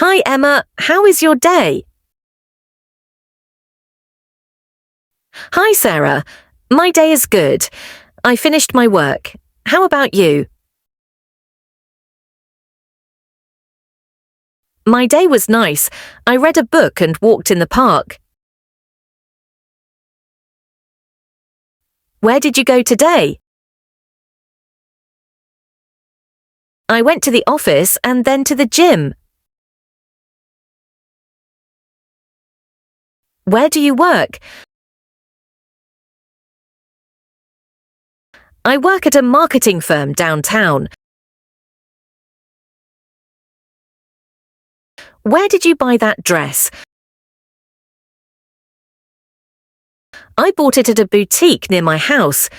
Hi, Emma. How is your day? Hi, Sarah. My day is good. I finished my work. How about you? My day was nice. I read a book and walked in the park. Where did you go today? I went to the office and then to the gym. Where do you work? I work at a marketing firm downtown. Where did you buy that dress? I bought it at a boutique near my house.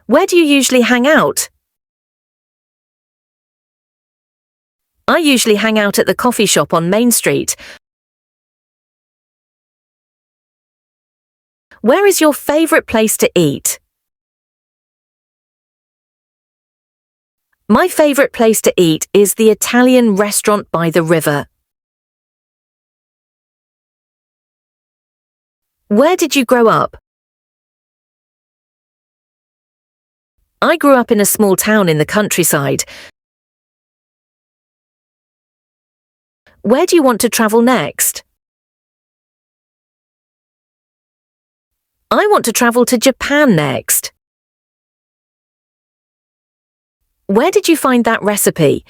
Where do you usually hang out? I usually hang out at the coffee shop on Main Street. Where is your favorite place to eat? My favorite place to eat is the Italian restaurant by the river. Where did you grow up? I grew up in a small town in the countryside. Where do you want to travel next? I want to travel to Japan next. Where did you find that recipe?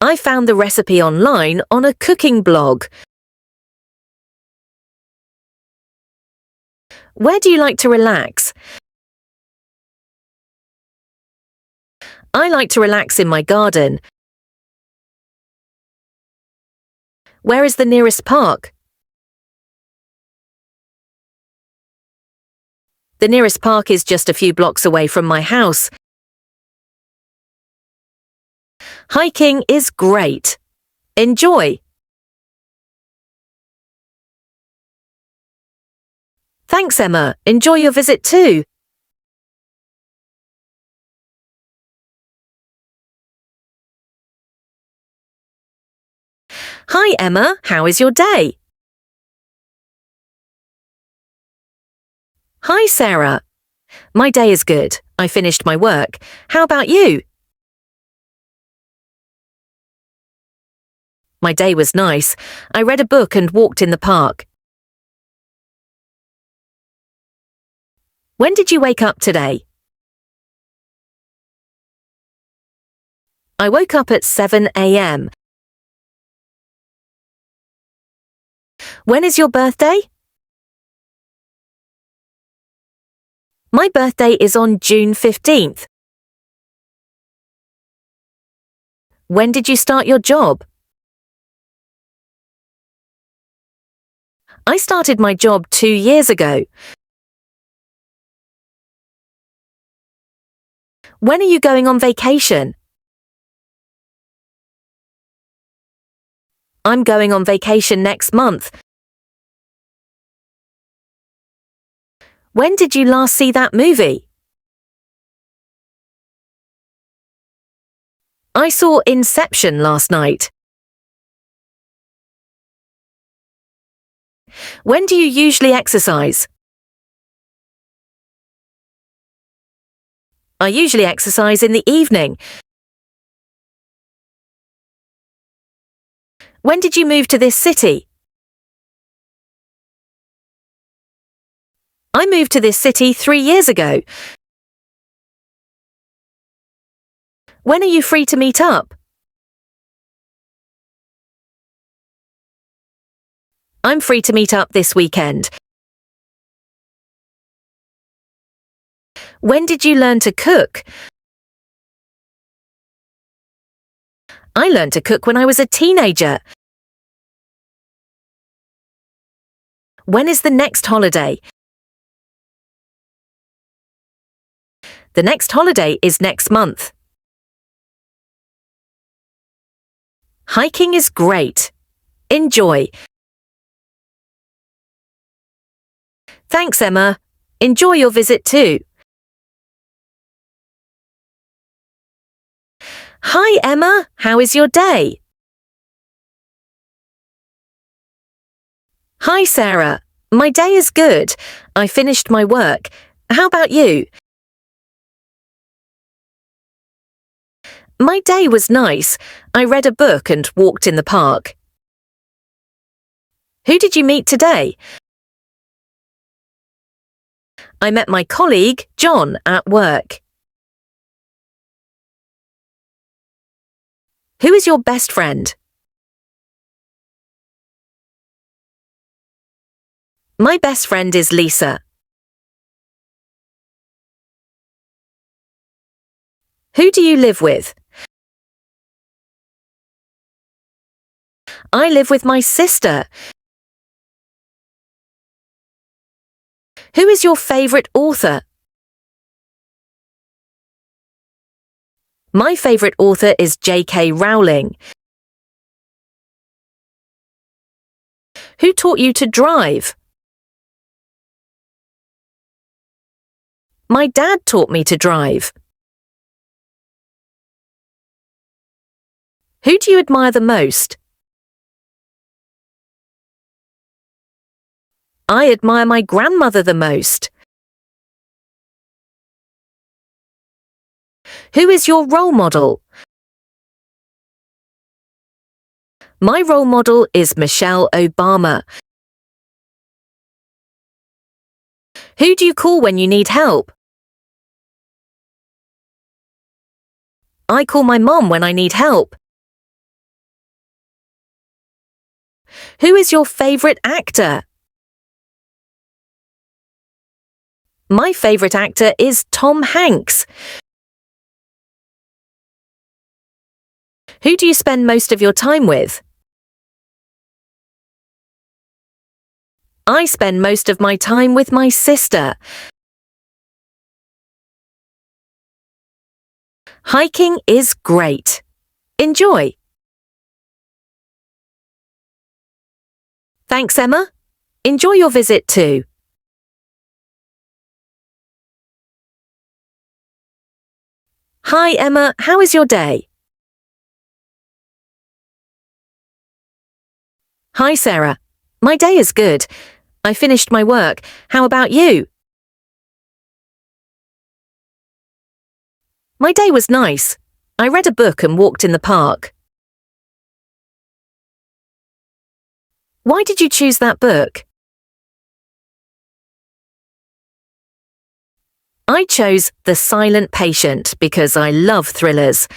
I found the recipe online on a cooking blog. Where do you like to relax? I like to relax in my garden. Where is the nearest park? The nearest park is just a few blocks away from my house. Hiking is great. Enjoy! Thanks, Emma. Enjoy your visit too. Hi, Emma. How is your day? Hi, Sarah. My day is good. I finished my work. How about you? My day was nice. I read a book and walked in the park. When did you wake up today? I woke up at 7 a.m. When is your birthday? My birthday is on June 15th. When did you start your job? I started my job 2 years ago. When are you going on vacation? I'm going on vacation next month. When did you last see that movie? I saw Inception last night. When do you usually exercise? I usually exercise in the evening. When did you move to this city? I moved to this city 3 years ago. When are you free to meet up? I'm free to meet up this weekend. When did you learn to cook? I learned to cook when I was a teenager. When is the next holiday? The next holiday is next month. Hiking is great. Enjoy. Thanks, Emma. Enjoy your visit too. Hi, Emma. How is your day? Hi, Sarah. My day is good. I finished my work. How about you? My day was nice. I read a book and walked in the park. Who did you meet today? I met my colleague, John, at work. Who is your best friend? My best friend is Lisa. Who do you live with? I live with my sister. Who is your favourite author? My favourite author is J.K. Rowling. Who taught you to drive? My dad taught me to drive. Who do you admire the most? I admire my grandmother the most. Who is your role model? My role model is Michelle Obama. Who do you call when you need help? I call my mom when I need help. Who is your favourite actor? My favourite actor is Tom Hanks. Who do you spend most of your time with? I spend most of my time with my sister. Hiking is great. Enjoy. Thanks, Emma. Enjoy your visit too. Hi, Emma. How is your day? Hi, Sarah. My day is good. I finished my work. How about you? My day was nice. I read a book and walked in the park. Why did you choose that book? I chose The Silent Patient because I love thrillers.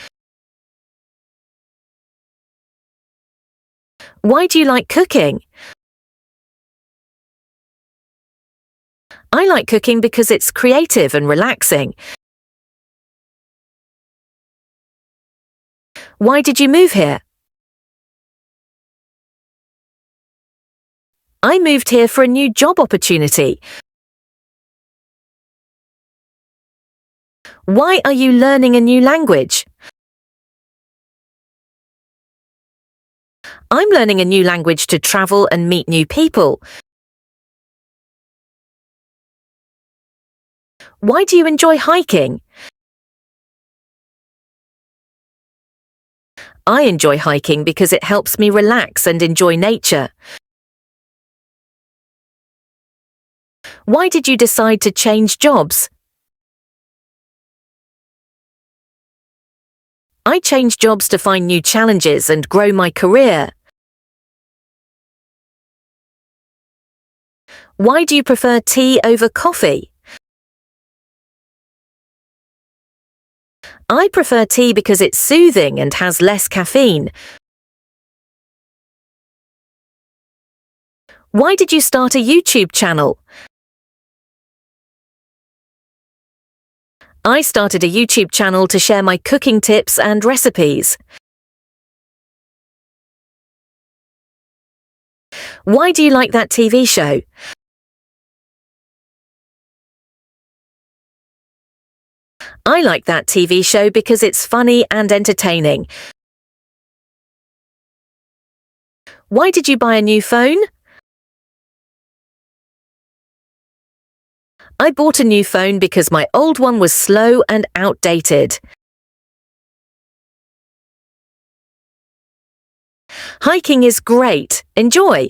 Why do you like cooking? I like cooking because it's creative and relaxing. Why did you move here? I moved here for a new job opportunity. Why are you learning a new language? I'm learning a new language to travel and meet new people. Why do you enjoy hiking? I enjoy hiking because it helps me relax and enjoy nature. Why did you decide to change jobs? I changed jobs to find new challenges and grow my career. Why do you prefer tea over coffee? I prefer tea because it's soothing and has less caffeine. Why did you start a YouTube channel? I started a YouTube channel to share my cooking tips and recipes. Why do you like that TV show? I like that TV show because it's funny and entertaining. Why did you buy a new phone? I bought a new phone because my old one was slow and outdated. Hiking is great. Enjoy.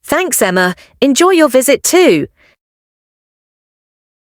Thanks, Emma. Enjoy your visit too.